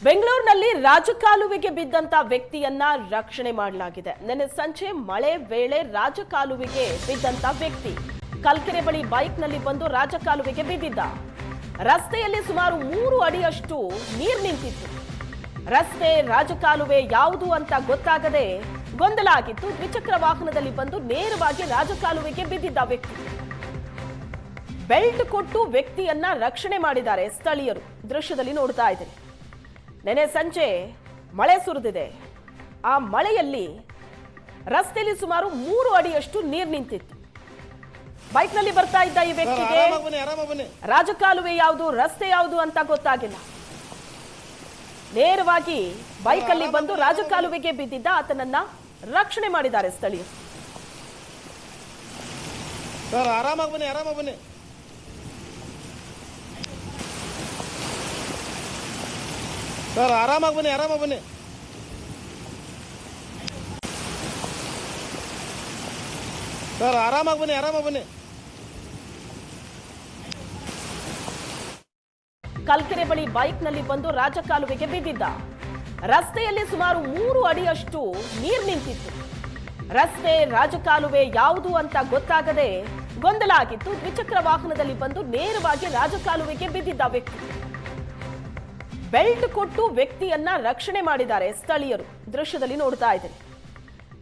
ಬೆಂಗಳೂರಿನಲ್ಲಿ ರಾಜಕಾಲುವೆಗೆ ಬಿದ್ದಂತ ವ್ಯಕ್ತಿಯನ್ನ ರಕ್ಷಣೆ ಮಾಡಲಾಗಿದೆ. ನಿನ್ನೆ ಸಂಜೆ ಮಳೆ ವೇಳೆ ರಾಜಕಾಲುವೆಗೆ ಬಿದ್ದಂತ ವ್ಯಕ್ತಿ ಕಲ್ಕೆರೆ ಬಳಿ ಬೈಕ್ನಲ್ಲಿ ಬಂದು ರಾಜಕಾಲುವೆಗೆ ಬಿದ್ದಿದ್ದ. ರಸ್ತೆಯಲ್ಲಿ ಸುಮಾರು 3 ಅಡಿಯಷ್ಟು ನೀರು ನಿಂತಿತ್ತು. ರಸ್ತೆ ರಾಜಕಾಲುವೆ ಯಾವುದು ಅಂತ ಗೊತ್ತಾಗದೆ ಗೊಂದಲ ಆಗಿತ್ತು. ದ್ವಿಚಕ್ರ ವಾಹನದಲ್ಲಿ ಬಂದು ನೇರವಾಗಿ ರಾಜಕಾಲುವೆಗೆ ಬಿದ್ದಿದ್ದ ವ್ಯಕ್ತಿ. ಬೆಲ್ಟ್ ಕೊಟ್ಟು ವ್ಯಕ್ತಿಯನ್ನ ರಕ್ಷಣೆ ಮಾಡಿದ್ದಾರೆ ಸ್ಥಳೀಯರು. ದೃಶ್ಯದಲ್ಲಿ ನೋಡ್ತಾ ಇದ್ದಾರೆ. ನೆನೆ ಸಂಜೆ ಮಳೆ ಸುರಿದಿದೆ. ಆ ಮಳೆಯಲ್ಲಿ ರಸ್ತೆಯಲ್ಲಿ ಸುಮಾರು 3 ಅಡಿಯಷ್ಟು ನೀರು ನಿಂತಿತ್ತು. ಬೈಕ್ನಲ್ಲಿ ಬರ್ತಾ ಇದ್ದ ಈ ವ್ಯಕ್ತಿಗೆ ರಾಜಕಾಲುವೆ ಯಾವುದು ರಸ್ತೆ ಯಾವುದು ಅಂತ ಗೊತ್ತಾಗಿಲ್ಲ. ನೇರವಾಗಿ ಬೈಕಲ್ಲಿ ಬಂದು ರಾಜಕಾಲುವೆಗೆ ಬಿದ್ದಿದ್ದ ಆತನನ್ನ ರಕ್ಷಣೆ ಮಾಡಿದ್ದಾರೆ ಸ್ಥಳೀಯರು. ಸರ್ ಆರಾಮಾಗಿ ಬನ್ನಿ, ಆರಾಮಾಗಿ ಬನ್ನಿ. ಸರ್ ಆರಾಮಾಗಿ ಬನ್ನಿ, ಆರಾಮಾಗಿ ಬನ್ನಿ. ಸರ್ ಆರಾಮಾಗಿ ಬನ್ನಿ, ಆರಾಮಾಗಿ ಬನ್ನಿ. ಕಲ್ಕೆರೆ ಬಳಿ ಬೈಕ್ನಲ್ಲಿ ಬಂದು ರಾಜಕಾಲುವೆಗೆ ಬಿದ್ದಿದ್ದ. ರಸ್ತೆಯಲ್ಲಿ ಸುಮಾರು 3 ಅಡಿಯಷ್ಟು ನೀರು ನಿಂತಿತ್ತು. ರಸ್ತೆ ರಾಜಕಾಲುವೆ ಯಾವುದು ಅಂತ ಗೊತ್ತಾಗದೆ ಗೊಂದಲ ಆಗಿತ್ತು. ದ್ವಿಚಕ್ರ ವಾಹನದಲ್ಲಿ ಬಂದು ನೇರವಾಗಿ ರಾಜಕಾಲುವೆಗೆ ಬಿದ್ದಿದ್ದ ವ್ಯಕ್ತಿ. ಬೆಲ್ಟ್ ಕೊಟ್ಟು ವ್ಯಕ್ತಿಯನ್ನ ರಕ್ಷಣೆ ಮಾಡಿದ್ದಾರೆ ಸ್ಥಳೀಯರು. ದೃಶ್ಯದಲ್ಲಿ ನೋಡ್ತಾ ಇದ್ದಾರೆ.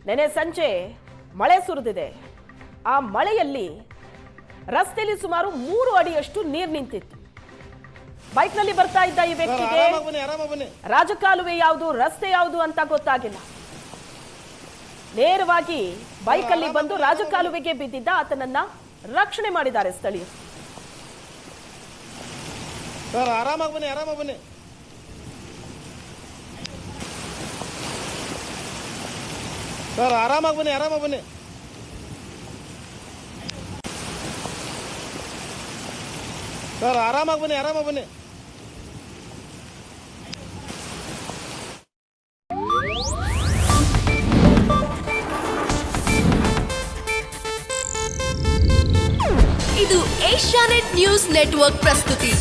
ನೆನೆ ಸಂಜೆ ಮಳೆ ಸುರಿದಿದೆ. ಆ ಮಳೆಯಲ್ಲಿ ರಸ್ತೆಯಲ್ಲಿ ಸುಮಾರು 3 ಅಡಿಯಷ್ಟು ನೀರು ನಿಂತಿತ್ತು. ಬೈಕ್ನಲ್ಲಿ ಬರ್ತಾ ಇದ್ದ ಈ ವ್ಯಕ್ತಿಗೆ ರಾಜಕಾಲುವೆ ಯಾವುದು ರಸ್ತೆ ಯಾವುದು ಅಂತ ಗೊತ್ತಾಗಿಲ್ಲ. ನೇರವಾಗಿ ಬೈಕಲ್ಲಿ ಬಂದು ರಾಜಕಾಲುವೆಗೆ ಬಿದ್ದಿದ್ದ ಆತನನ್ನ ರಕ್ಷಣೆ ಮಾಡಿದ್ದಾರೆ ಸ್ಥಳೀಯರು. ಸರ್ ಆರಾಮಾಗಿ ಬನ್ನಿ, ಆರಾಮಾಗಿ ಬನ್ನಿ. ಸರ್ ಆರಾಮಾಗಿ ಬನ್ನಿ, ಆರಾಮಾಗಿ ಬನ್ನಿ. ಸರ್ ಆರಾಮಾಗಿ ಬನ್ನಿ, ಆರಾಮಾಗಿ ಬನ್ನಿ. ಇದು ಏಷ್ಯಾನೆಟ್ ನ್ಯೂಸ್ ನೆಟ್ವರ್ಕ್ ಪ್ರಸ್ತುತಿ.